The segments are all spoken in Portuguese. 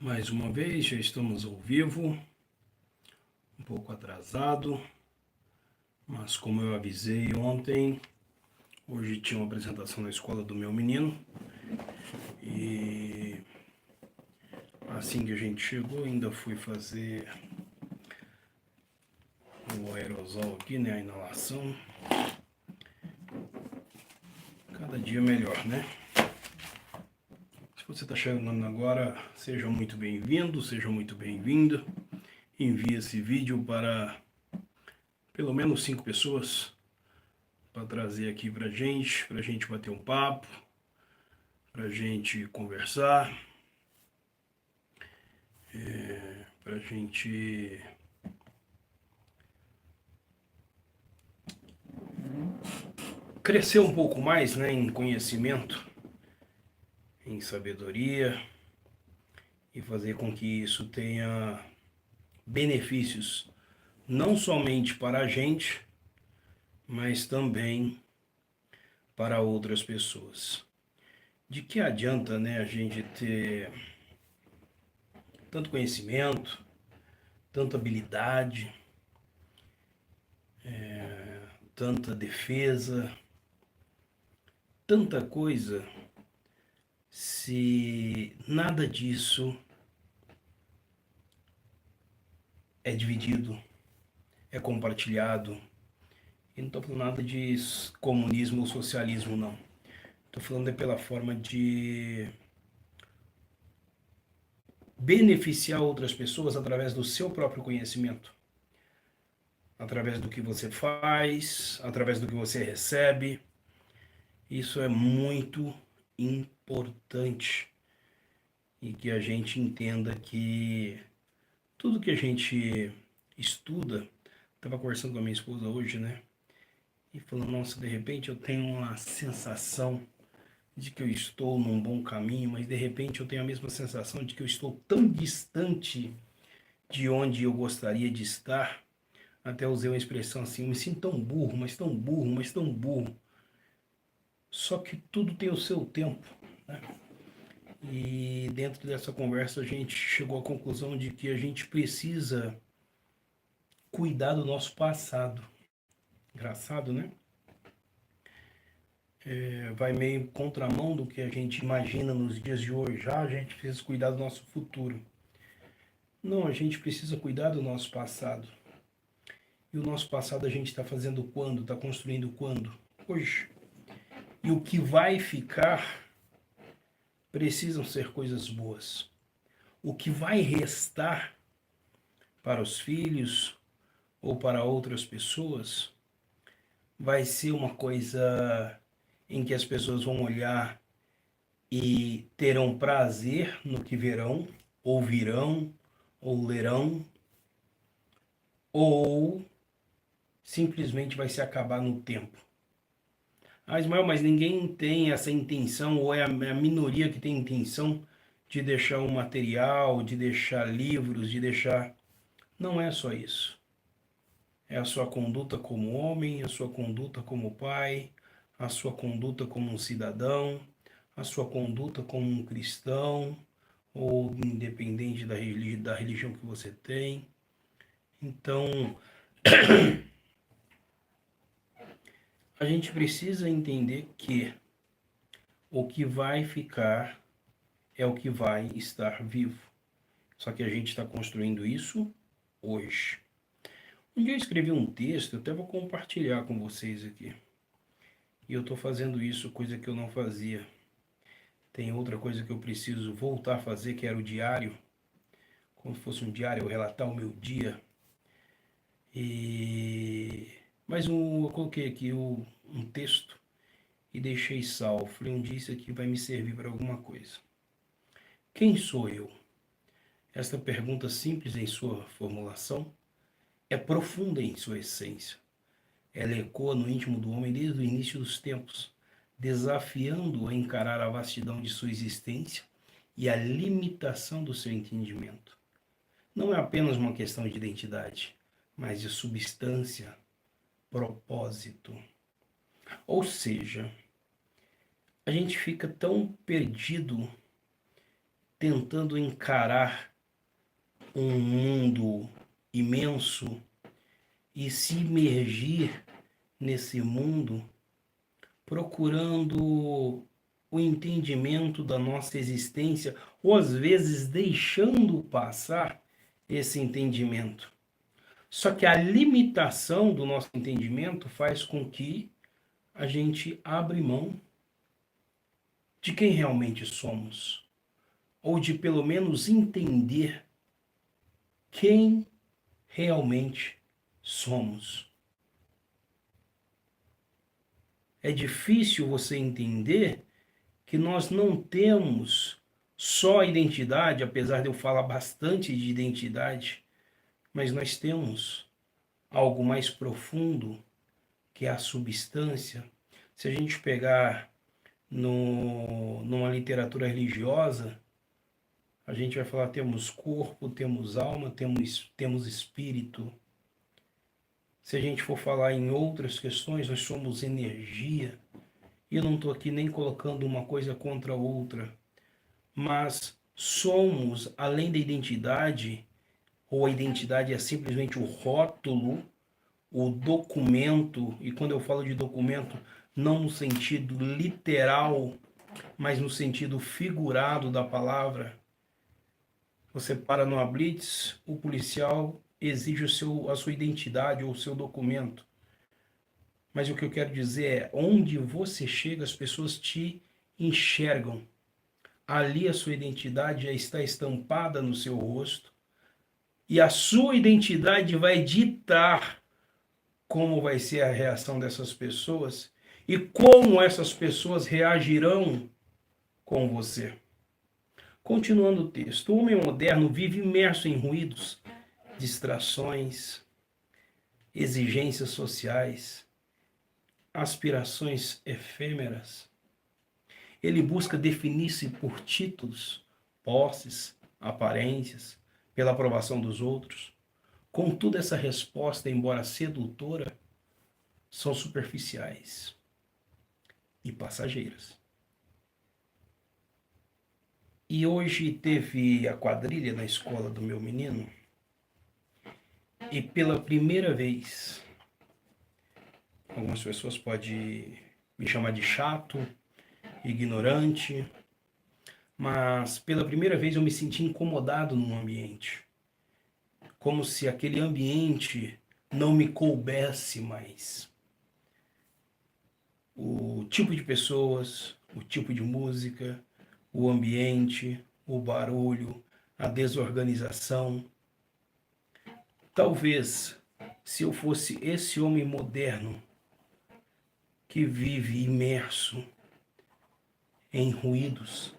Mais uma vez, já estamos ao vivo, um pouco atrasado, mas como eu avisei ontem, hoje tinha uma apresentação na escola do meu menino e assim que a gente chegou, ainda fui fazer o aerosol aqui, né, a inalação. Cada dia melhor, né? Se você está chegando agora, seja muito bem-vindo, seja muito bem-vinda. Envie esse vídeo para pelo menos 5 pessoas para trazer aqui pra gente bater um papo, pra gente conversar, pra gente crescer um pouco mais, né, em conhecimento, em sabedoria e fazer com que isso tenha benefícios não somente para a gente, mas também para outras pessoas. De que adianta, né, a gente ter tanto conhecimento, tanta habilidade, tanta defesa, tanta coisa, se nada disso é dividido, é compartilhado? E não estou falando nada de comunismo ou socialismo, não. Estou falando pela forma de beneficiar outras pessoas através do seu próprio conhecimento, através do que você faz, através do que você recebe. Isso é muito importante e que a gente entenda que tudo que a gente estuda, estava conversando com a minha esposa hoje, né? E falando, nossa, de repente eu tenho uma sensação de que eu estou num bom caminho, mas de repente eu tenho a mesma sensação de que eu estou tão distante de onde eu gostaria de estar. Até usei uma expressão assim, eu me sinto tão burro, mas tão burro, mas tão burro. Só que tudo tem o seu tempo, né? E dentro dessa conversa a gente chegou à conclusão de que a gente precisa cuidar do nosso passado. Engraçado, né? Vai meio contramão do que a gente imagina nos dias de hoje. Já a gente precisa cuidar do nosso futuro. Não, a gente precisa cuidar do nosso passado. E o nosso passado a gente está fazendo quando? Está construindo quando? Hoje. E o que vai ficar precisam ser coisas boas. O que vai restar para os filhos ou para outras pessoas vai ser uma coisa em que as pessoas vão olhar e terão prazer no que verão, ouvirão, ou lerão, ou simplesmente vai se acabar no tempo. Ah, Ismael, mas ninguém tem essa intenção, ou é a minoria que tem intenção de deixar um material, de deixar livros, de deixar. Não é só isso. É a sua conduta como homem, a sua conduta como pai, a sua conduta como um cidadão, a sua conduta como um cristão, ou independente da religião que você tem. Então, a gente precisa entender que o que vai ficar é o que vai estar vivo. Só que a gente está construindo isso hoje. Um dia eu escrevi um texto, eu até vou compartilhar com vocês aqui. E eu estou fazendo isso, coisa que eu não fazia. Tem outra coisa que eu preciso voltar a fazer, que era o diário. Como se fosse um diário, eu relatar o meu dia. Mas eu coloquei aqui um texto e deixei salvo. Falei, um dia isso aqui vai me servir para alguma coisa. Quem sou eu? Esta pergunta simples em sua formulação é profunda em sua essência. Ela ecoa no íntimo do homem desde o início dos tempos, desafiando-o a encarar a vastidão de sua existência e a limitação do seu entendimento. Não é apenas uma questão de identidade, mas de substância, propósito. Ou seja, a gente fica tão perdido tentando encarar um mundo imenso e se imergir nesse mundo, procurando o entendimento da nossa existência, ou às vezes deixando passar esse entendimento. Só que a limitação do nosso entendimento faz com que a gente abra mão de quem realmente somos, ou de pelo menos entender quem realmente somos. É difícil você entender que nós não temos só identidade, apesar de eu falar bastante de identidade, mas nós temos algo mais profundo, que é a substância. Se a gente pegar numa literatura religiosa, a gente vai falar temos corpo, temos alma, temos espírito. Se a gente for falar em outras questões, nós somos energia. E eu não estou aqui nem colocando uma coisa contra a outra, mas somos, além da identidade, ou a identidade é simplesmente o rótulo, o documento, e quando eu falo de documento, não no sentido literal, mas no sentido figurado da palavra. Você para numa blitz, o policial exige a sua identidade ou o seu documento. Mas o que eu quero dizer é, onde você chega, as pessoas te enxergam. Ali a sua identidade já está estampada no seu rosto. E a sua identidade vai ditar como vai ser a reação dessas pessoas e como essas pessoas reagirão com você. Continuando o texto, o homem moderno vive imerso em ruídos, distrações, exigências sociais, aspirações efêmeras. Ele busca definir-se por títulos, posses, aparências, pela aprovação dos outros. Contudo, essa resposta, embora sedutora, são superficiais e passageiras. E hoje teve a quadrilha na escola do meu menino, e pela primeira vez, algumas pessoas podem me chamar de chato, ignorante, mas pela primeira vez eu me senti incomodado no ambiente, como se aquele ambiente não me coubesse mais. O tipo de pessoas, o tipo de música, o ambiente, o barulho, a desorganização. Talvez, se eu fosse esse homem moderno que vive imerso em ruídos,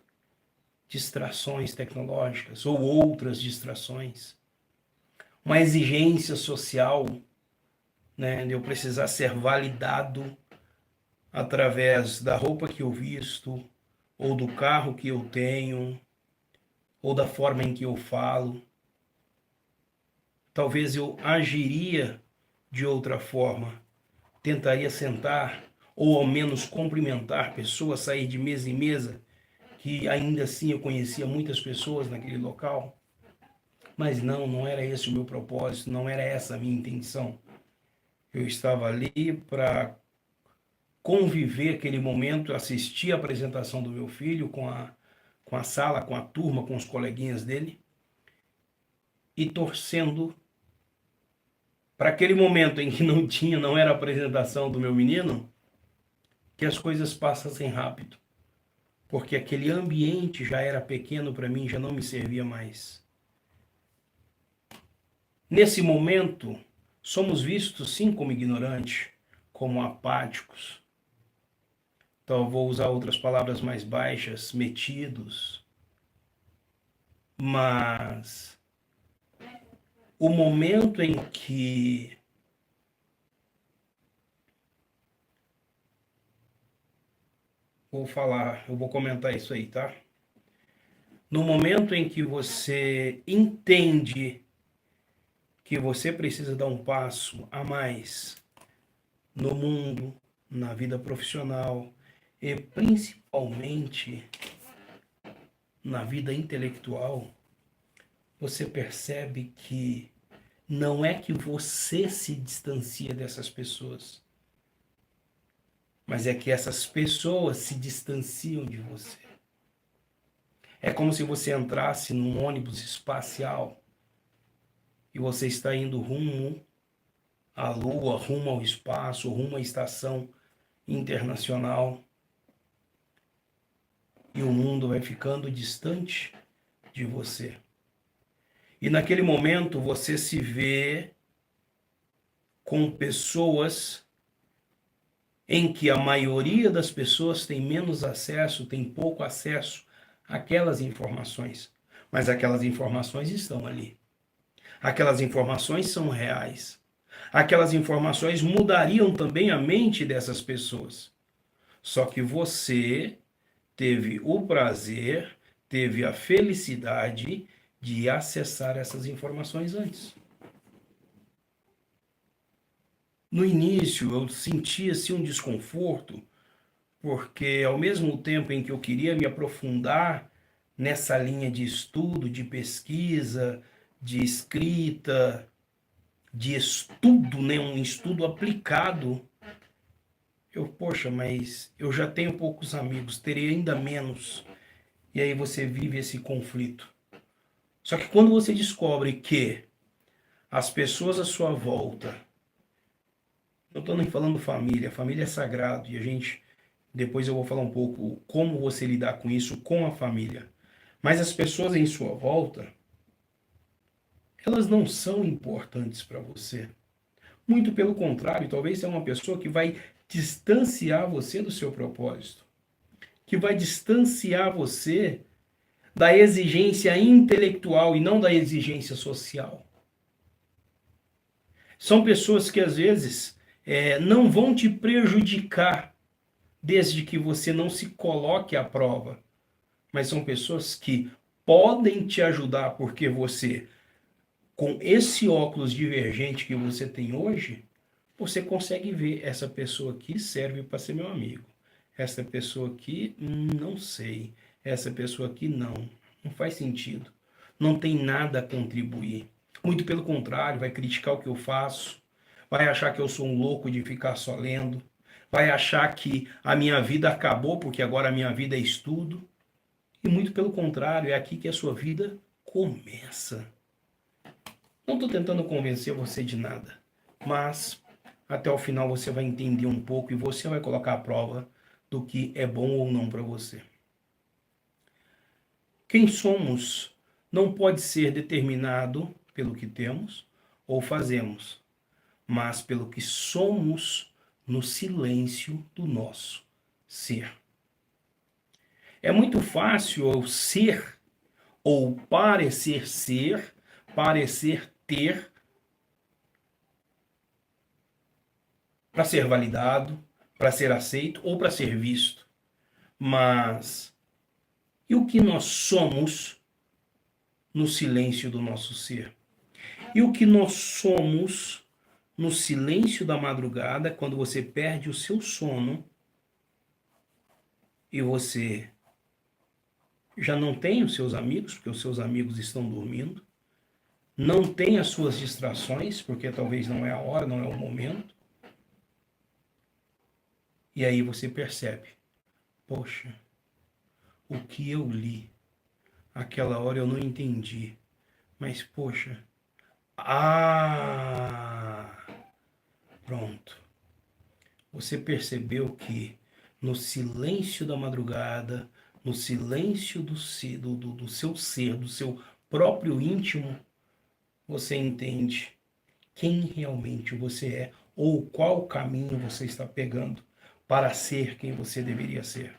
distrações tecnológicas ou outras distrações, uma exigência social, né, de eu precisar ser validado através da roupa que eu visto, ou do carro que eu tenho, ou da forma em que eu falo. Talvez eu agiria de outra forma, tentaria sentar, ou ao menos cumprimentar pessoas, sair de mesa em mesa, que ainda assim eu conhecia muitas pessoas naquele local. Mas não era esse o meu propósito, não era essa a minha intenção. Eu estava ali para conviver aquele momento, assistir a apresentação do meu filho com a sala, com a turma, com os coleguinhas dele, e torcendo para aquele momento em que não era a apresentação do meu menino, que as coisas passassem rápido, porque aquele ambiente já era pequeno para mim, já não me servia mais. Nesse momento, somos vistos sim como ignorantes, como apáticos. Então eu vou usar outras palavras mais baixas, metidos. Mas o momento em que eu vou comentar isso aí, tá? No momento em que você entende que você precisa dar um passo a mais no mundo, na vida profissional e principalmente na vida intelectual, você percebe que não é que você se distancia dessas pessoas, mas é que essas pessoas se distanciam de você. É como se você entrasse num ônibus espacial e você está indo rumo à Lua, rumo ao espaço, rumo à estação internacional, e o mundo vai ficando distante de você. E naquele momento você se vê com pessoas em que a maioria das pessoas tem menos acesso, tem pouco acesso àquelas informações. Mas aquelas informações estão ali. Aquelas informações são reais. Aquelas informações mudariam também a mente dessas pessoas. Só que você teve o prazer, teve a felicidade de acessar essas informações antes. No início eu sentia assim um desconforto, porque ao mesmo tempo em que eu queria me aprofundar nessa linha de estudo, de pesquisa, de escrita, de estudo, né, um estudo aplicado, poxa, mas eu já tenho poucos amigos, terei ainda menos. E aí você vive esse conflito. Só que quando você descobre que as pessoas à sua volta, não estou nem falando família é sagrado e a gente, depois eu vou falar um pouco como você lidar com isso com a família. Mas as pessoas em sua volta, elas não são importantes para você. Muito pelo contrário, talvez é uma pessoa que vai distanciar você do seu propósito, que vai distanciar você da exigência intelectual e não da exigência social. São pessoas que às vezes não vão te prejudicar desde que você não se coloque à prova, mas são pessoas que podem te ajudar porque você, com esse óculos divergente que você tem hoje, você consegue ver essa pessoa aqui serve para ser meu amigo. Essa pessoa aqui, não sei. Essa pessoa aqui, não faz sentido. Não tem nada a contribuir. Muito pelo contrário, vai criticar o que eu faço, vai achar que eu sou um louco de ficar só lendo, vai achar que a minha vida acabou porque agora a minha vida é estudo. E muito pelo contrário, é aqui que a sua vida começa. Não estou tentando convencer você de nada, mas até o final você vai entender um pouco e você vai colocar à prova do que é bom ou não para você. Quem somos não pode ser determinado pelo que temos ou fazemos, mas pelo que somos no silêncio do nosso ser. É muito fácil eu ser ou parecer ser, parecer ter, para ser validado, para ser aceito ou para ser visto. Mas e o que nós somos no silêncio do nosso ser? E o que nós somos no silêncio da madrugada, quando você perde o seu sono e você já não tem os seus amigos, porque os seus amigos estão dormindo, não tem as suas distrações, porque talvez não é a hora, não é o momento. E aí você percebe, poxa, o que eu li, aquela hora eu não entendi, mas poxa, pronto. Você percebeu que no silêncio da madrugada, no silêncio do seu ser, do seu próprio íntimo, você entende quem realmente você é ou qual caminho você está pegando para ser quem você deveria ser.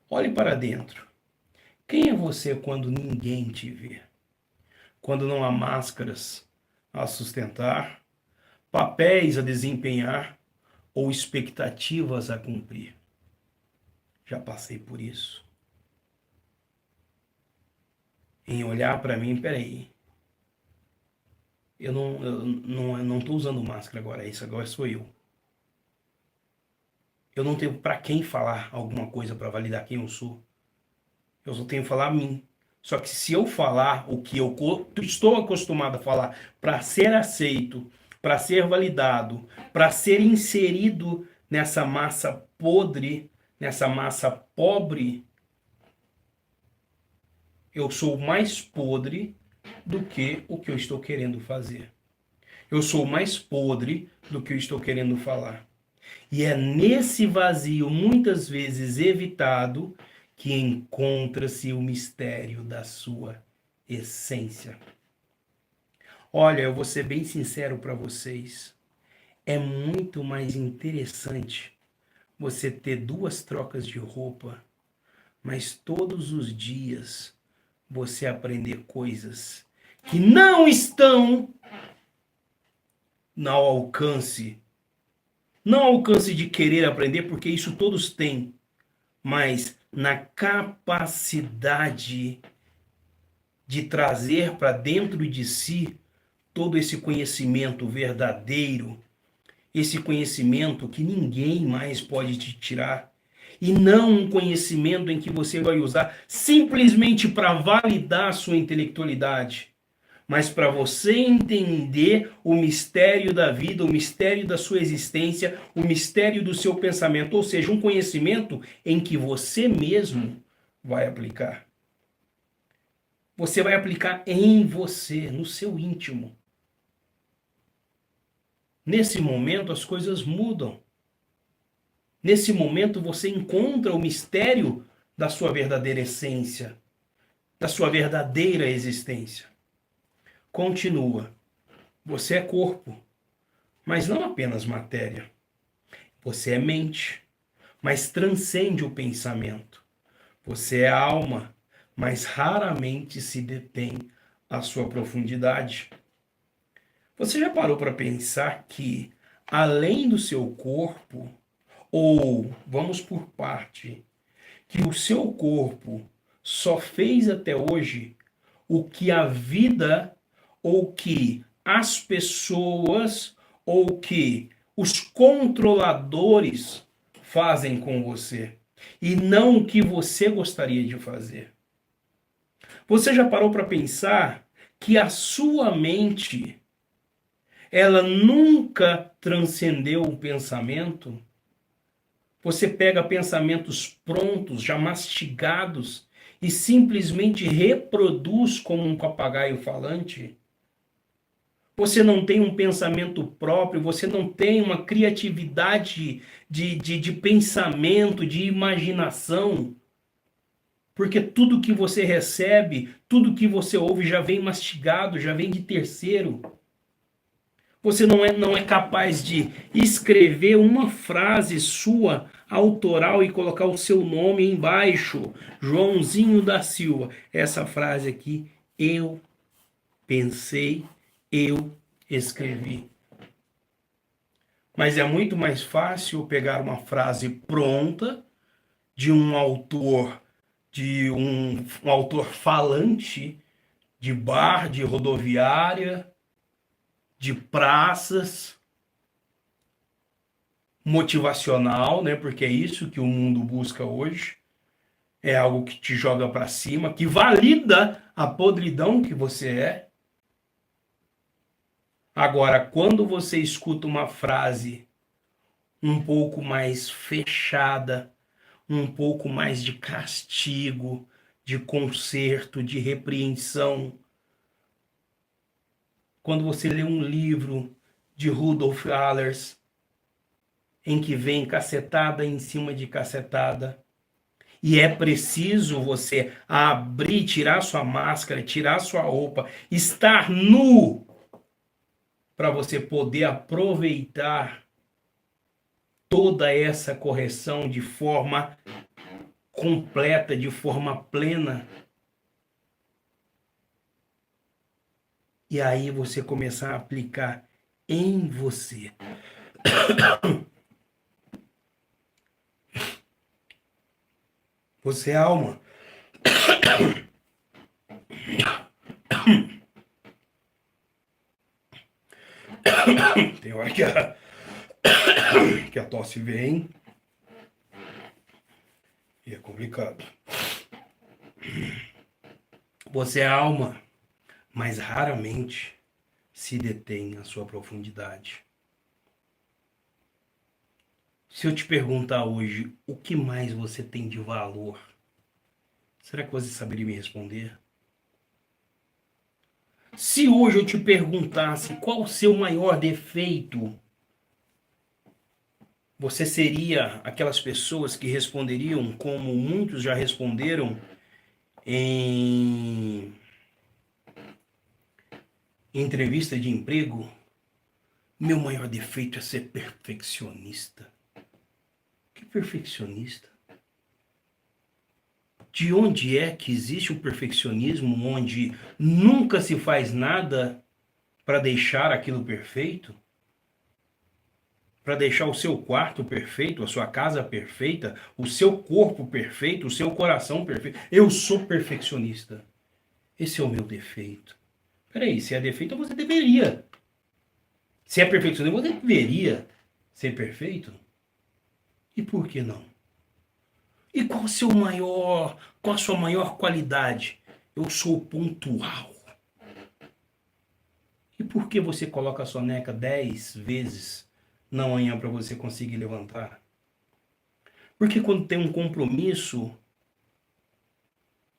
Olhe para dentro. Quem é você quando ninguém te vê? Quando não há máscaras a sustentar, papéis a desempenhar ou expectativas a cumprir? Já passei por isso. Em olhar para mim, peraí, eu não estou usando máscara agora, isso agora sou eu. Eu não tenho para quem falar alguma coisa para validar quem eu sou. Eu só tenho que falar a mim. Só que se eu falar o que eu estou acostumado a falar para ser aceito, para ser validado, para ser inserido nessa massa podre, nessa massa pobre, eu sou mais podre do que o que eu estou querendo fazer. Eu sou mais podre do que eu estou querendo falar. E é nesse vazio, muitas vezes evitado, que encontra-se o mistério da sua essência. Olha, eu vou ser bem sincero para vocês. É muito mais interessante você ter 2 trocas de roupa, mas todos os dias você aprender coisas que não estão ao alcance. Não ao alcance de querer aprender, porque isso todos têm, mas na capacidade de trazer para dentro de si todo esse conhecimento verdadeiro, esse conhecimento que ninguém mais pode te tirar, e não um conhecimento em que você vai usar simplesmente para validar a sua intelectualidade, mas para você entender o mistério da vida, o mistério da sua existência, o mistério do seu pensamento, ou seja, um conhecimento em que você mesmo vai aplicar. Você vai aplicar em você, no seu íntimo. Nesse momento as coisas mudam. Nesse momento você encontra o mistério da sua verdadeira essência, da sua verdadeira existência. Continua. Você é corpo, mas não apenas matéria. Você é mente, mas transcende o pensamento. Você é alma, mas raramente se detém à sua profundidade. Você já parou para pensar que, além do seu corpo, ou vamos por parte, que o seu corpo só fez até hoje o que a vida, ou que as pessoas, ou que os controladores fazem com você, e não o que você gostaria de fazer? Você já parou para pensar que a sua mente, ela nunca transcendeu o pensamento? Você pega pensamentos prontos, já mastigados, e simplesmente reproduz como um papagaio falante? Você não tem um pensamento próprio, você não tem uma criatividade de pensamento, de imaginação, porque tudo que você recebe, tudo que você ouve já vem mastigado, já vem de terceiro. Você não é capaz de escrever uma frase sua, autoral, e colocar o seu nome embaixo. Joãozinho da Silva. Essa frase aqui, eu pensei, eu escrevi. Mas é muito mais fácil pegar uma frase pronta de um autor, um autor falante, de bar, de rodoviária, de praças, motivacional, né? Porque é isso que o mundo busca hoje. É algo que te joga para cima, que valida a podridão que você é. Agora, quando você escuta uma frase um pouco mais fechada, um pouco mais de castigo, de conserto, de repreensão, quando você lê um livro de Rudolf Allers, em que vem cacetada em cima de cacetada, e é preciso você abrir, tirar sua máscara, tirar sua roupa, estar nu, para você poder aproveitar toda essa correção de forma completa, de forma plena. E aí você começar a aplicar em você. Você é alma. Tem hora que a tosse vem e é complicado. Você é alma, mas raramente se detém à sua profundidade. Se eu te perguntar hoje o que mais você tem de valor, será que você saberia me responder? Se hoje eu te perguntasse qual o seu maior defeito, você seria aquelas pessoas que responderiam como muitos já responderam em entrevista de emprego? Meu maior defeito é ser perfeccionista. Que perfeccionista? De onde é que existe o perfeccionismo onde nunca se faz nada para deixar aquilo perfeito? Para deixar o seu quarto perfeito, a sua casa perfeita, o seu corpo perfeito, o seu coração perfeito. Eu sou perfeccionista. Esse é o meu defeito. Peraí, se é defeito, você deveria. Se é perfeccionista, você deveria ser perfeito? E por que não? E qual a sua maior qualidade? Eu sou pontual. E por que você coloca a soneca 10 vezes na manhã para você conseguir levantar? Porque quando tem um compromisso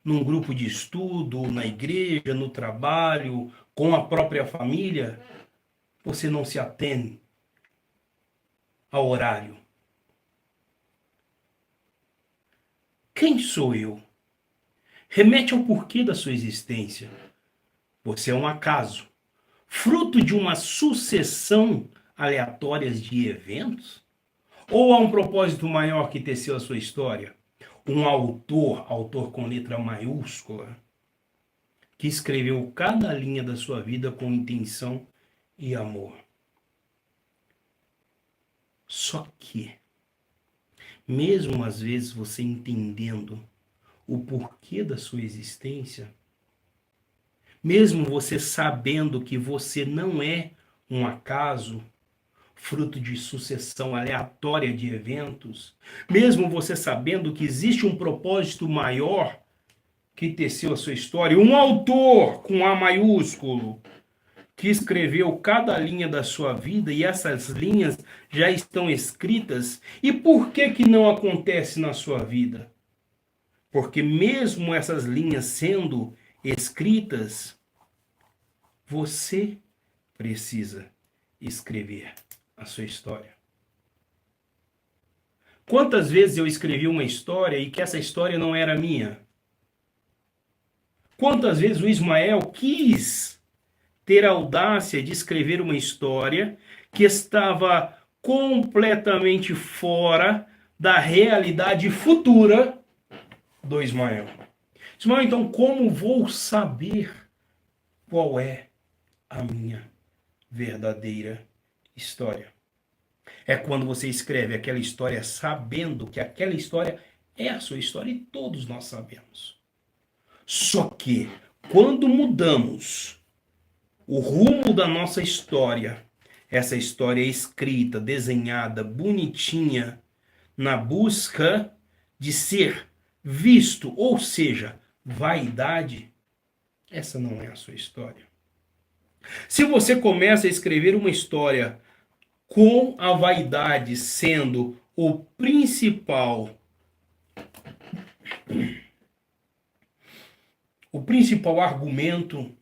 num grupo de estudo, na igreja, no trabalho, com a própria família, você não se atende ao horário. Quem sou eu? Remete ao porquê da sua existência. Você é um acaso, fruto de uma sucessão aleatória de eventos? Ou há um propósito maior que teceu a sua história? Um autor, autor com letra maiúscula, que escreveu cada linha da sua vida com intenção e amor. Só que, mesmo às vezes você entendendo o porquê da sua existência, mesmo você sabendo que você não é um acaso, fruto de sucessão aleatória de eventos, mesmo você sabendo que existe um propósito maior que teceu a sua história, um autor com A maiúsculo, que escreveu cada linha da sua vida e essas linhas já estão escritas. E por que que não acontece na sua vida? Porque mesmo essas linhas sendo escritas, você precisa escrever a sua história. Quantas vezes eu escrevi uma história e que essa história não era minha? Quantas vezes o Ismael quis ter a audácia de escrever uma história que estava completamente fora da realidade futura do Ismael? Ismael, então como vou saber qual é a minha verdadeira história? É quando você escreve aquela história sabendo que aquela história é a sua história e todos nós sabemos. Só que quando mudamos o rumo da nossa história, essa história é escrita, desenhada, bonitinha, na busca de ser visto, ou seja, vaidade, essa não é a sua história. Se você começa a escrever uma história com a vaidade sendo o principal argumento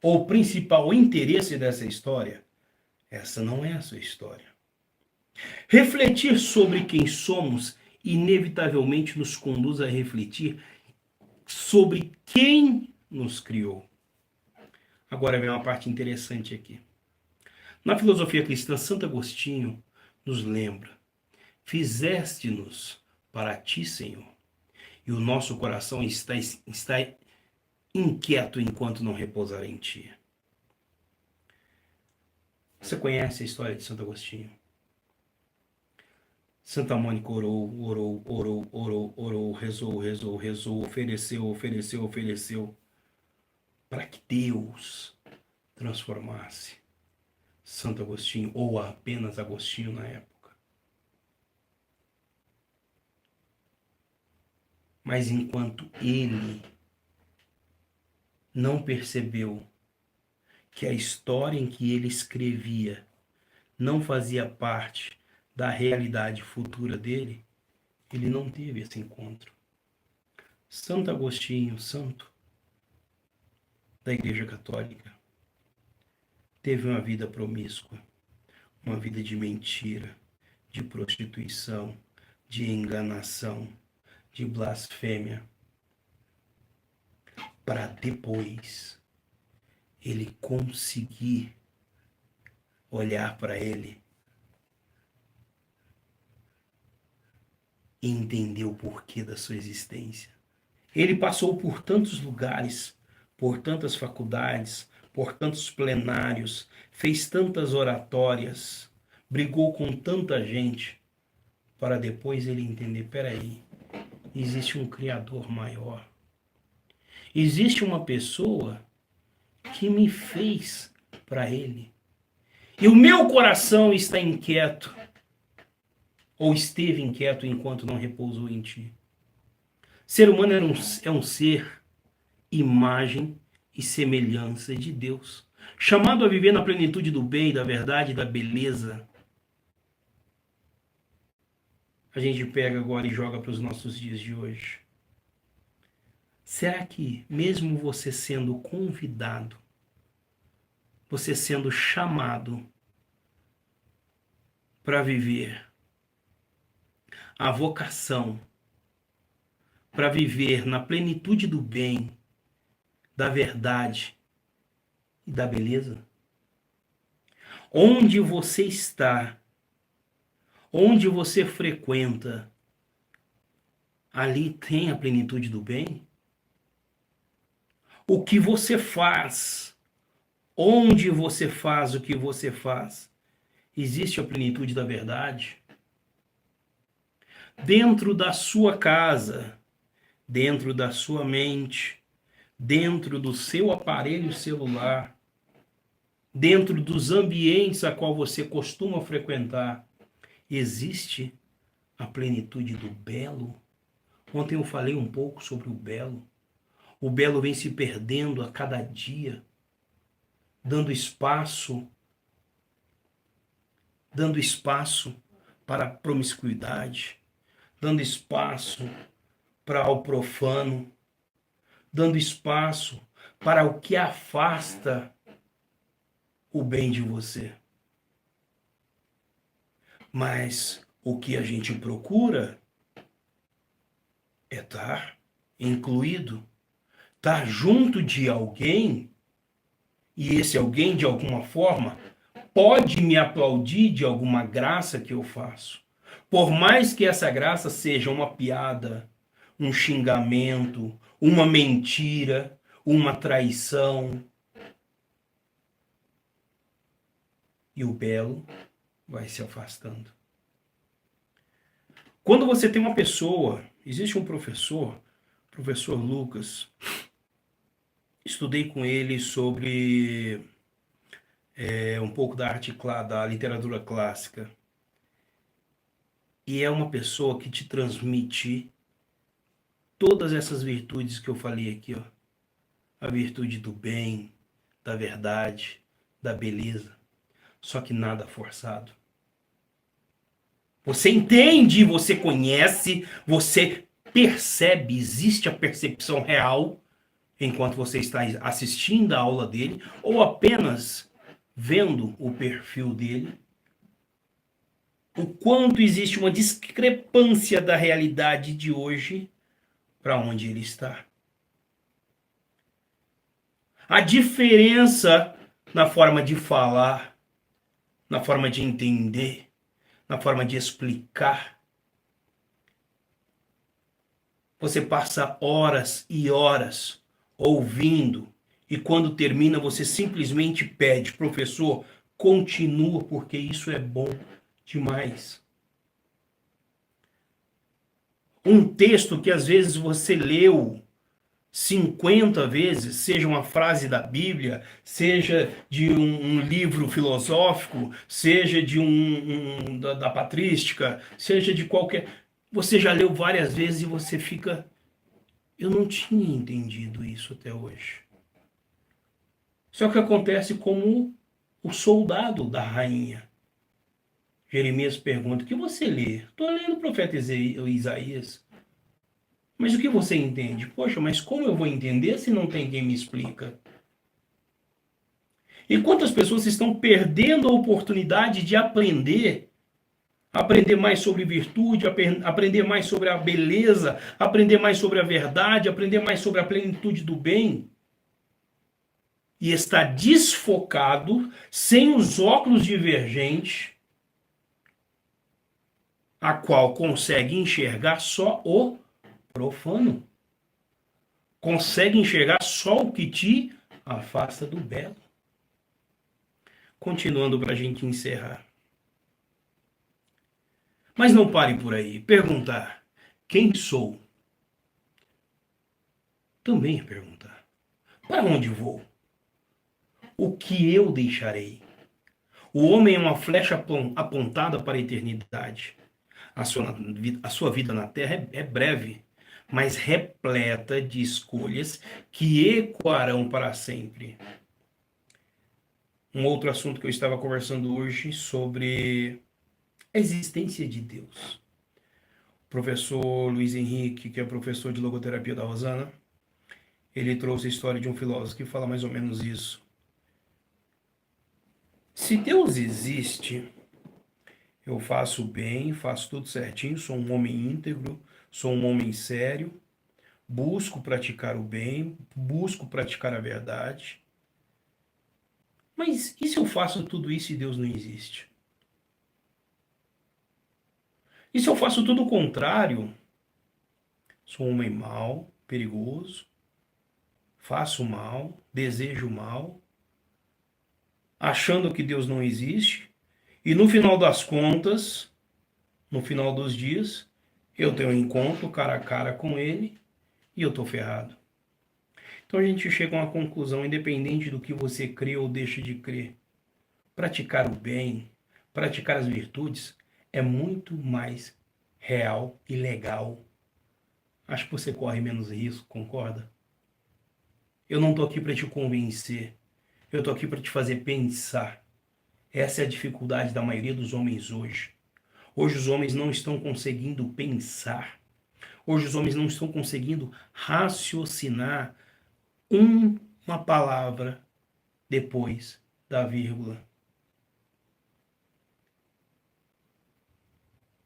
ou o principal interesse dessa história, essa não é a sua história. Refletir sobre quem somos inevitavelmente nos conduz a refletir sobre quem nos criou. Agora vem uma parte interessante aqui. Na filosofia cristã, Santo Agostinho nos lembra: fizeste-nos para ti, Senhor, e o nosso coração está inquieto enquanto não repousar em ti. Você conhece a história de Santo Agostinho? Santa Mônica orou, rezou, ofereceu, para que Deus transformasse Santo Agostinho, ou apenas Agostinho na época. Mas enquanto ele não percebeu que a história em que ele escrevia não fazia parte da realidade futura dele, ele não teve esse encontro. Santo Agostinho, santo da Igreja Católica, teve uma vida promíscua, uma vida de mentira, de prostituição, de enganação, de blasfêmia, para depois ele conseguir olhar para ele e entender o porquê da sua existência. Ele passou por tantos lugares, por tantas faculdades, por tantos plenários, fez tantas oratórias, brigou com tanta gente, para depois ele entender, peraí, existe um Criador maior. Existe uma pessoa que me fez para ele. E o meu coração está inquieto, ou esteve inquieto enquanto não repousou em ti. Ser humano é um ser, imagem e semelhança de Deus, chamado a viver na plenitude do bem, da verdade e da beleza. A gente pega agora e joga para os nossos dias de hoje. Será que, mesmo você sendo convidado, você sendo chamado para viver a vocação, para viver na plenitude do bem, da verdade e da beleza? Onde você está, onde você frequenta, ali tem a plenitude do bem? O que você faz, onde você faz o que você faz, existe a plenitude da verdade? Dentro da sua casa, dentro da sua mente, dentro do seu aparelho celular, dentro dos ambientes a qual você costuma frequentar, existe a plenitude do belo? Ontem eu falei um pouco sobre o belo. O belo vem se perdendo a cada dia, dando espaço para a promiscuidade, dando espaço para o profano, dando espaço para o que afasta o bem de você. Mas o que a gente procura é estar incluído, estar junto de alguém, e esse alguém, de alguma forma, pode me aplaudir de alguma graça que eu faço. Por mais que essa graça seja uma piada, um xingamento, uma mentira, uma traição. E o belo vai se afastando. Quando você tem uma pessoa, existe um professor Lucas, estudei com ele sobre um pouco da da literatura clássica. E é uma pessoa que te transmite todas essas virtudes que eu falei aqui, ó. A virtude do bem, da verdade, da beleza. Só que nada forçado. Você entende, você conhece, você percebe, existe a percepção real enquanto você está assistindo a aula dele ou apenas vendo o perfil dele. O quanto existe uma discrepância da realidade de hoje para onde ele está. A diferença na forma de falar, na forma de entender, na forma de explicar. Você passa horas e horas ouvindo e quando termina você simplesmente pede, professor, continua porque isso é bom demais. Um texto que às vezes você leu 50 vezes, seja uma frase da Bíblia, seja de um livro filosófico, seja de da patrística, seja de qualquer... Você já leu várias vezes e você fica Eu não tinha entendido isso até hoje. Só que acontece como o soldado da rainha. Jeremias pergunta: o que você lê? Estou lendo o profeta Isaías. Mas o que você entende? Poxa, mas como eu vou entender se não tem quem me explica? E quantas pessoas estão perdendo a oportunidade de aprender mais sobre virtude, aprender mais sobre a beleza, aprender mais sobre a verdade, aprender mais sobre a plenitude do bem, e está desfocado, sem os óculos divergentes, a qual consegue enxergar só o profano. Consegue enxergar só o que te afasta do belo. Continuando para a gente encerrar. Mas não pare por aí. Perguntar quem sou também é perguntar. Para onde vou? O que eu deixarei? O homem é uma flecha apontada para a eternidade. A sua vida na terra é breve, mas repleta de escolhas que ecoarão para sempre. Um outro assunto que eu estava conversando hoje sobre a existência de Deus. O professor Luiz Henrique, que é professor de logoterapia da Rosana, ele trouxe a história de um filósofo que fala mais ou menos isso. Se Deus existe, eu faço bem, faço tudo certinho, sou um homem íntegro, sou um homem sério, busco praticar o bem, busco praticar a verdade. Mas e se eu faço tudo isso e Deus não existe? E se eu faço tudo o contrário? Sou um homem mau, perigoso, faço mal, desejo mal, achando que Deus não existe, e no final das contas, no final dos dias, eu tenho um encontro cara a cara com Ele e eu estou ferrado. Então a gente chega a uma conclusão, independente do que você crê ou deixa de crer. Praticar o bem, praticar as virtudes, é muito mais real e legal. Acho que você corre menos risco, concorda? Eu não estou aqui para te convencer. Eu estou aqui para te fazer pensar. Essa é a dificuldade da maioria dos homens hoje. Hoje os homens não estão conseguindo pensar. Hoje os homens não estão conseguindo raciocinar uma palavra depois da vírgula.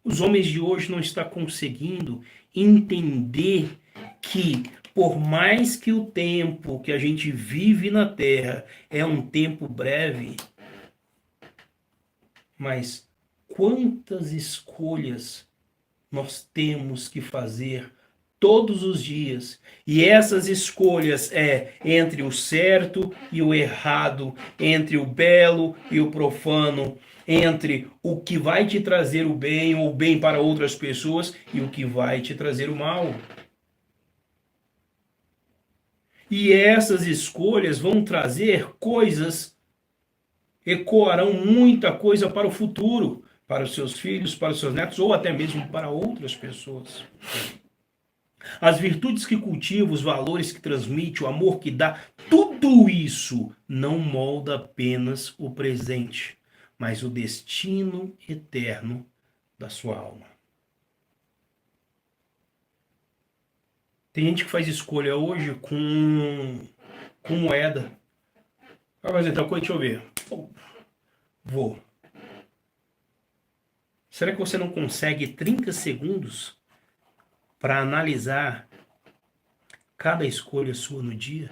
Os homens de hoje não estão conseguindo entender que, por mais que o tempo que a gente vive na Terra é um tempo breve, mas quantas escolhas nós temos que fazer todos os dias. E essas escolhas é entre o certo e o errado, entre o belo e o profano, entre o que vai te trazer o bem ou o bem para outras pessoas e o que vai te trazer o mal. E essas escolhas vão trazer coisas, ecoarão muita coisa para o futuro, para os seus filhos, para os seus netos ou até mesmo para outras pessoas. As virtudes que cultiva, os valores que transmite, o amor que dá, tudo isso não molda apenas o presente, mas o destino eterno da sua alma. Tem gente que faz escolha hoje com moeda. Vai fazer tal coisa, deixa eu ver. Vou. Será que você não consegue 30 segundos para analisar cada escolha sua no dia?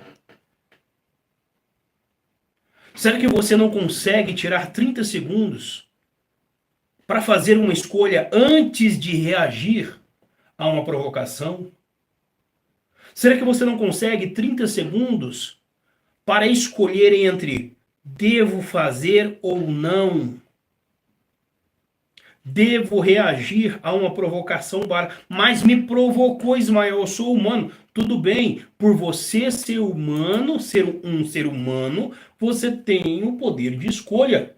Será que você não consegue tirar 30 segundos para fazer uma escolha antes de reagir a uma provocação? Será que você não consegue 30 segundos para escolher entre devo fazer ou não? Devo reagir a uma provocação mas me provocou, Ismael, eu sou humano. Tudo bem, por você ser humano, ser um ser humano, você tem o poder de escolha.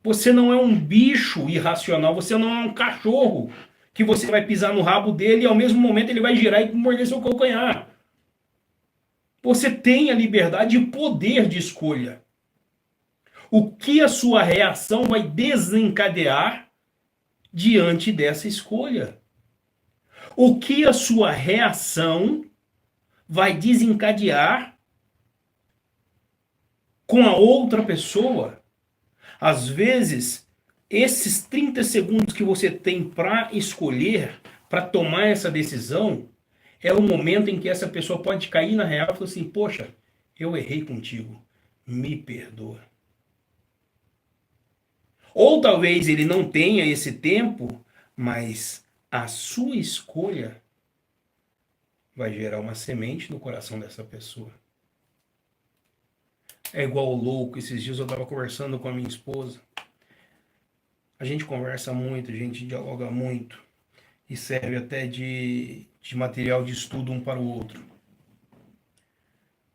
Você não é um bicho irracional, você não é um cachorro que você vai pisar no rabo dele e ao mesmo momento ele vai girar e morder seu calcanhar. Você tem a liberdade e poder de escolha. O que a sua reação vai desencadear diante dessa escolha? O que a sua reação vai desencadear com a outra pessoa? Às vezes, esses 30 segundos que você tem para escolher, para tomar essa decisão, é o momento em que essa pessoa pode cair na real e falar assim: poxa, eu errei contigo, me perdoa. Ou talvez ele não tenha esse tempo, mas a sua escolha vai gerar uma semente no coração dessa pessoa. É igual o louco. Esses dias eu estava conversando com a minha esposa. A gente conversa muito, a gente dialoga muito e serve até de material de estudo um para o outro.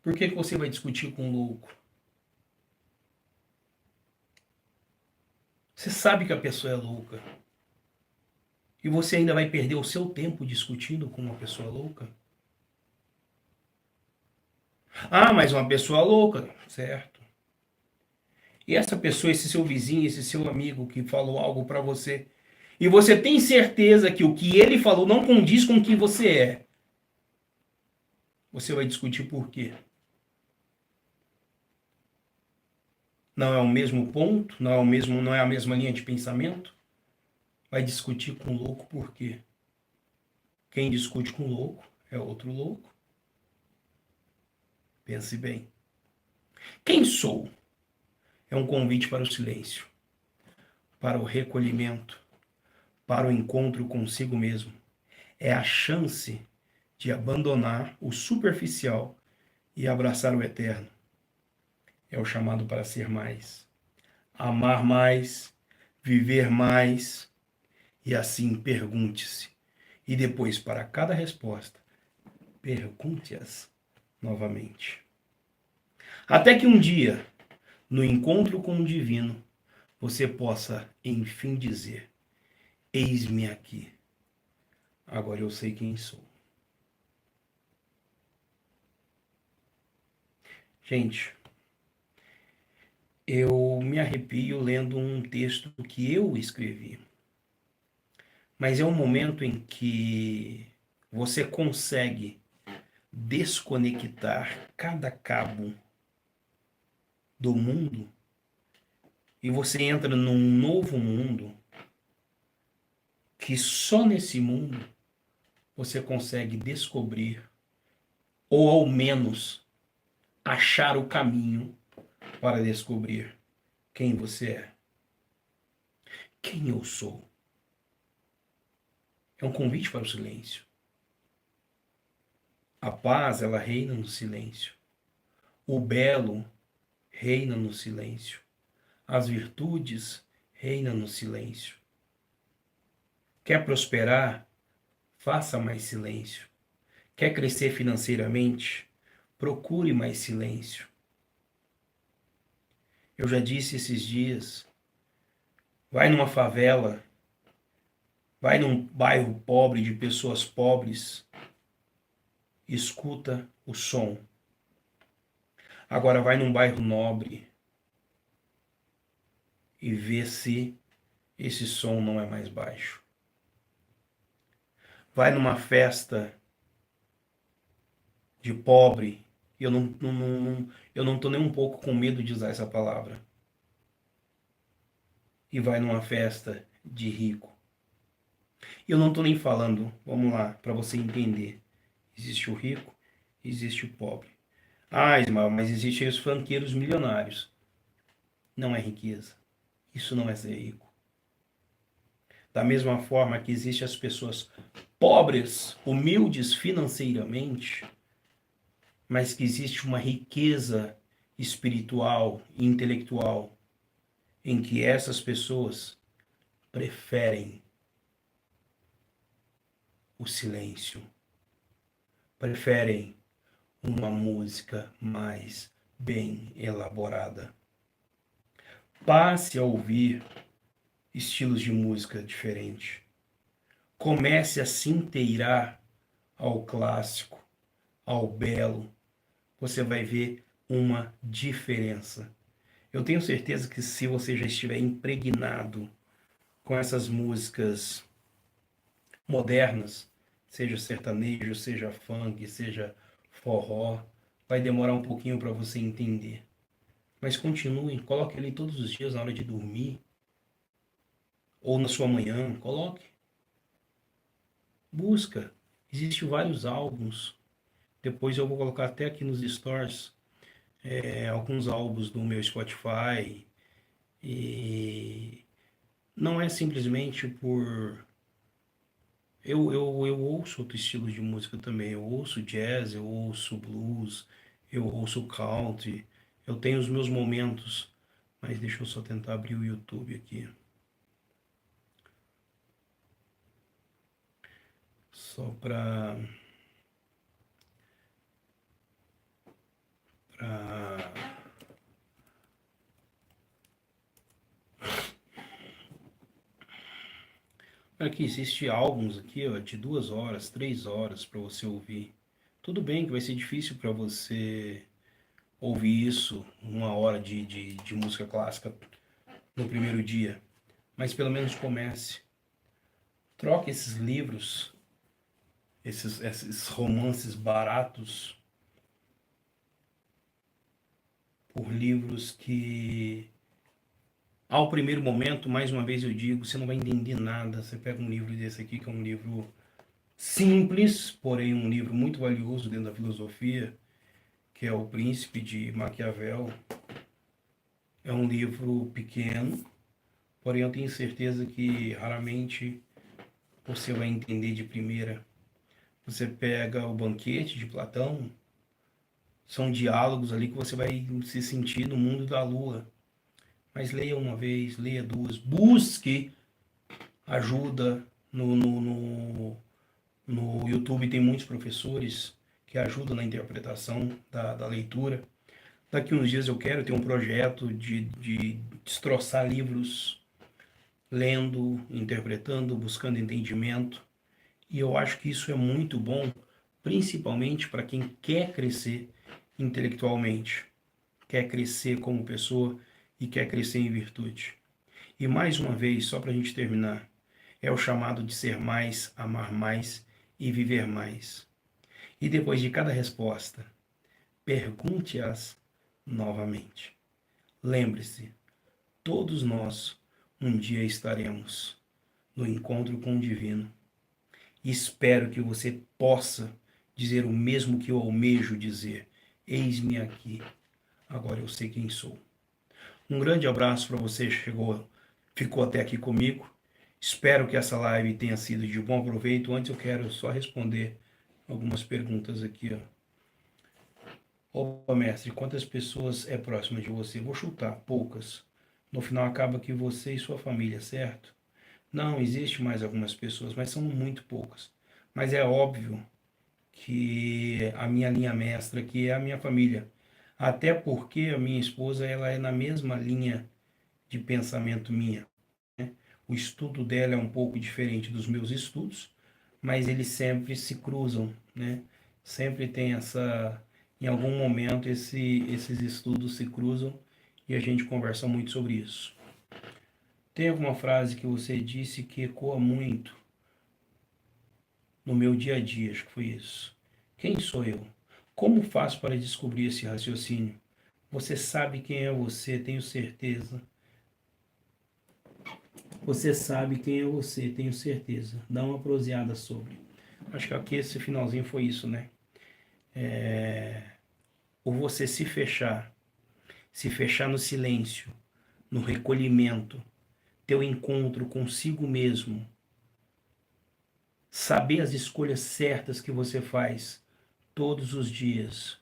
Por que você vai discutir com um louco? Você sabe que a pessoa é louca. E você ainda vai perder o seu tempo discutindo com uma pessoa louca? Ah, mas uma pessoa louca, certo? E essa pessoa, esse seu vizinho, esse seu amigo que falou algo para você, e você tem certeza que o que ele falou não condiz com o que você é, você vai discutir por quê? Não é o mesmo ponto? Não é a mesma linha de pensamento? Vai discutir com o louco por quê? Quem discute com o louco é outro louco. Pense bem. Quem sou? É um convite para o silêncio, para o recolhimento, para o encontro consigo mesmo. É a chance de abandonar o superficial e abraçar o eterno. É o chamado para ser mais, amar mais, viver mais, e assim pergunte-se. E depois, para cada resposta, pergunte-as novamente. Até que um dia, no encontro com o divino, você possa, enfim, dizer: eis-me aqui. Agora eu sei quem sou. Gente, eu me arrepio lendo um texto que eu escrevi. Mas é um momento em que você consegue desconectar cada cabo do mundo e você entra num novo mundo que só nesse mundo você consegue descobrir ou ao menos achar o caminho para descobrir quem você é. Quem eu sou? É um convite para o silêncio. A paz, ela reina no silêncio. O belo reina no silêncio. As virtudes reinam no silêncio. Quer prosperar? Faça mais silêncio. Quer crescer financeiramente? Procure mais silêncio. Eu já disse esses dias, vai numa favela, vai num bairro pobre de pessoas pobres, escuta o som. Agora vai num bairro nobre e vê se esse som não é mais baixo. Vai numa festa de pobre, e eu não tô nem um pouco com medo de usar essa palavra. E vai numa festa de rico. Eu não tô nem falando, vamos lá, para você entender. Existe o rico, existe o pobre. Ah, Ismael, mas existem os franqueiros milionários. Não é riqueza. Isso não é ser rico. Da mesma forma que existem as pessoas pobres, humildes financeiramente, mas que existe uma riqueza espiritual e intelectual em que essas pessoas preferem o silêncio, preferem uma música mais bem elaborada. Passe a ouvir estilos de música diferentes. Comece a se inteirar ao clássico, ao belo. Você vai ver uma diferença. Eu tenho certeza que se você já estiver impregnado com essas músicas modernas, seja sertanejo, seja funk, seja forró, vai demorar um pouquinho para você entender. Mas continue, coloque ele todos os dias na hora de dormir, ou na sua manhã, coloque. Busca. Existem vários álbuns. Depois eu vou colocar até aqui nos stores alguns álbuns do meu Spotify. E não é simplesmente por. Eu ouço outro estilo de música também. Eu ouço jazz, eu ouço blues, eu ouço country. Eu tenho os meus momentos. Mas deixa eu só tentar abrir o YouTube aqui. Só para aqui existe álbuns aqui, ó, de 2 horas, 3 horas para você ouvir. Tudo bem que vai ser difícil para você ouvir isso, 1 hora de música clássica no primeiro dia, mas pelo menos comece. Troque esses livros, esses romances baratos, por livros que, ao primeiro momento, mais uma vez eu digo, você não vai entender nada. Você pega um livro desse aqui, que é um livro simples, porém um livro muito valioso dentro da filosofia, que é O Príncipe de Maquiavel. É um livro pequeno, porém eu tenho certeza que raramente você vai entender de primeira. Você pega O Banquete de Platão, são diálogos ali que você vai se sentir no mundo da lua. Mas leia uma vez, leia duas, busque ajuda no YouTube. Tem muitos professores que ajudam na interpretação da leitura. Daqui uns dias eu quero ter um projeto de destroçar livros, lendo, interpretando, buscando entendimento. E eu acho que isso é muito bom, principalmente para quem quer crescer intelectualmente, quer crescer como pessoa e quer crescer em virtude. E mais uma vez, só para a gente terminar, é o chamado de ser mais, amar mais e viver mais. E depois de cada resposta, pergunte-as novamente. Lembre-se, todos nós um dia estaremos no encontro com o divino. E espero que você possa dizer o mesmo que eu almejo dizer. Eis-me aqui, agora eu sei quem sou. Um grande abraço para você que ficou até aqui comigo. Espero que essa live tenha sido de bom proveito. Antes eu quero só responder algumas perguntas aqui, ó. Opa, mestre, quantas pessoas é próxima de você? Vou chutar, poucas. No final acaba que você e sua família, certo? Não, existe mais algumas pessoas, mas são muito poucas. Mas é óbvio que a minha linha mestra aqui é a minha família. Até porque a minha esposa, ela é na mesma linha de pensamento minha. O estudo dela é um pouco diferente dos meus estudos, mas eles sempre se cruzam, né? Sempre tem em algum momento esses estudos se cruzam e a gente conversa muito sobre isso. Tem alguma frase que você disse que ecoa muito no meu dia a dia, acho que foi isso. Quem sou eu? Como faço para descobrir esse raciocínio? Você sabe quem é você, tenho certeza. Você sabe quem é você, tenho certeza. Dá uma proseada sobre. Acho que aqui esse finalzinho foi isso, né? Ou você se fechar no silêncio, no recolhimento, teu encontro consigo mesmo, saber as escolhas certas que você faz todos os dias,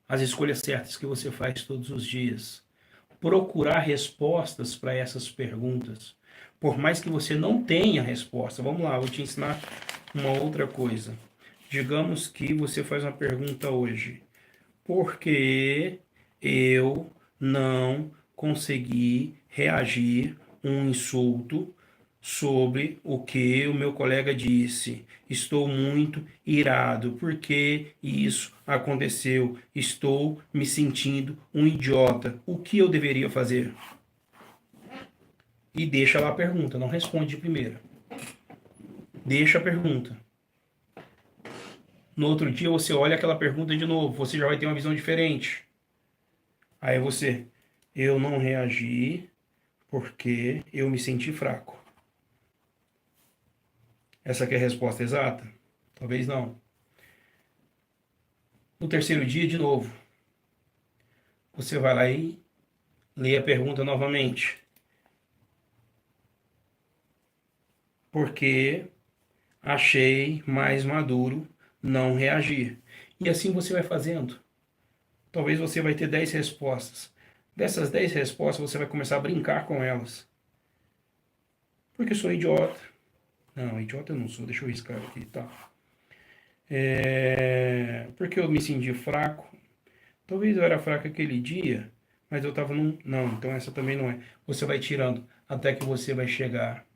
as escolhas certas que você faz todos os dias, procurar respostas para essas perguntas, por mais que você não tenha resposta. Vamos lá, vou te ensinar uma outra coisa. Digamos que você faz uma pergunta hoje: por que eu não consegui reagir um insulto sobre o que o meu colega disse. Estou muito irado porque isso aconteceu. Estou me sentindo um idiota. O que eu deveria fazer? E deixa lá a pergunta, não responde de primeira. Deixa a pergunta. No outro dia você olha aquela pergunta de novo, você já vai ter uma visão diferente. Aí você, eu não reagi porque eu me senti fraco. Essa aqui é a resposta exata? Talvez não. No terceiro dia, de novo, você vai lá e lê a pergunta novamente. Porque achei mais maduro não reagir. E assim você vai fazendo. Talvez você vai ter 10 respostas. Dessas 10 respostas, você vai começar a brincar com elas. Porque eu sou idiota. Não, idiota eu não sou. Deixa eu riscar aqui, tá? Porque eu me senti fraco. Talvez eu era fraco aquele dia, mas eu estava num... Não, então essa também não é. Você vai tirando até que você vai chegar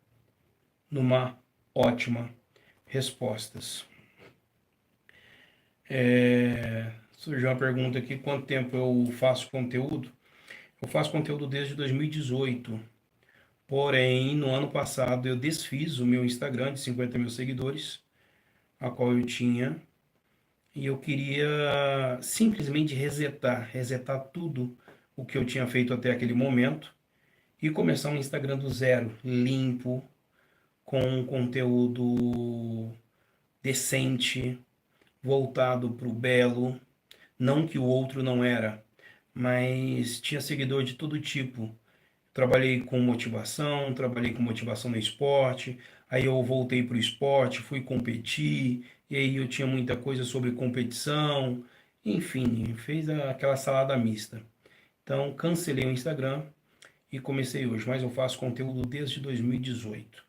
numa ótima respostas. Surgiu uma pergunta aqui, quanto tempo eu faço conteúdo? Eu faço conteúdo desde 2018. Porém, no ano passado eu desfiz o meu Instagram de 50 mil seguidores, a qual eu tinha, e eu queria simplesmente resetar tudo o que eu tinha feito até aquele momento e começar um Instagram do zero, limpo, com um conteúdo decente, voltado para o belo, não que o outro não era, mas tinha seguidor de todo tipo. Trabalhei com motivação no esporte, aí eu voltei para o esporte, fui competir, e aí eu tinha muita coisa sobre competição, enfim, fez aquela salada mista. Então, cancelei o Instagram e comecei hoje, mas eu faço conteúdo desde 2018.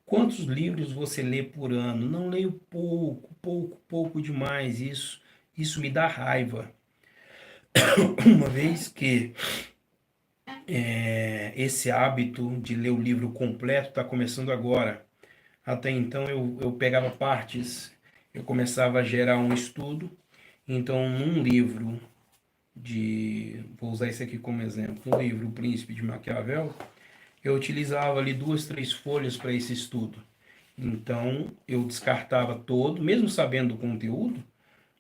Quantos livros você lê por ano? Não leio pouco demais, isso me dá raiva. Uma vez que esse hábito de ler o livro completo está começando agora. Até então eu pegava partes, eu começava a gerar um estudo. Então, num livro vou usar esse aqui como exemplo, no livro O Príncipe de Maquiavel, eu utilizava ali 2, 3 folhas para esse estudo. Então, eu descartava todo, mesmo sabendo o conteúdo,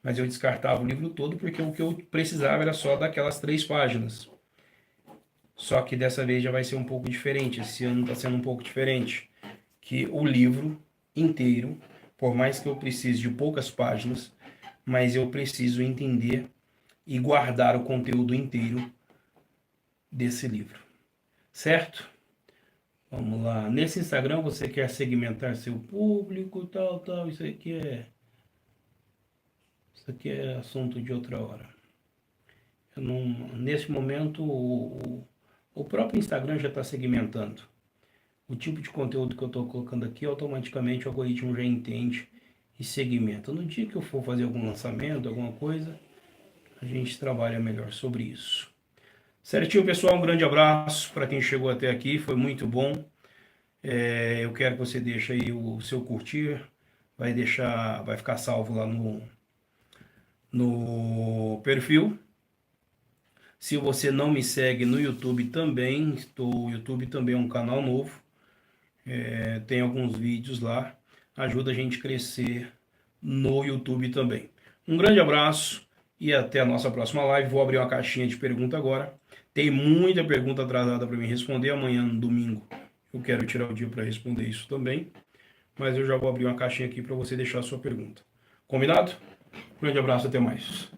mas eu descartava o livro todo porque o que eu precisava era só daquelas 3 páginas. Só que dessa vez já vai ser um pouco diferente. Esse ano está sendo um pouco diferente. Que o livro inteiro, por mais que eu precise de poucas páginas, mas eu preciso entender e guardar o conteúdo inteiro desse livro. Certo? Vamos lá. Nesse Instagram você quer segmentar seu público, tal. Isso aqui é assunto de outra hora. Eu não, nesse momento, o próprio Instagram já está segmentando. O tipo de conteúdo que eu estou colocando aqui, automaticamente o algoritmo já entende e segmenta. No dia que eu for fazer algum lançamento, alguma coisa, a gente trabalha melhor sobre isso. Certinho, pessoal? Um grande abraço para quem chegou até aqui, foi muito bom. Eu quero que você deixe aí o seu curtir, vai ficar salvo lá no perfil. Se você não me segue no YouTube também, o YouTube também é um canal novo. Tem alguns vídeos lá. Ajuda a gente a crescer no YouTube também. Um grande abraço e até a nossa próxima live. Vou abrir uma caixinha de pergunta agora. Tem muita pergunta atrasada para mim responder. Amanhã, no domingo, eu quero tirar o dia para responder isso também. Mas eu já vou abrir uma caixinha aqui para você deixar a sua pergunta. Combinado? Um grande abraço, até mais.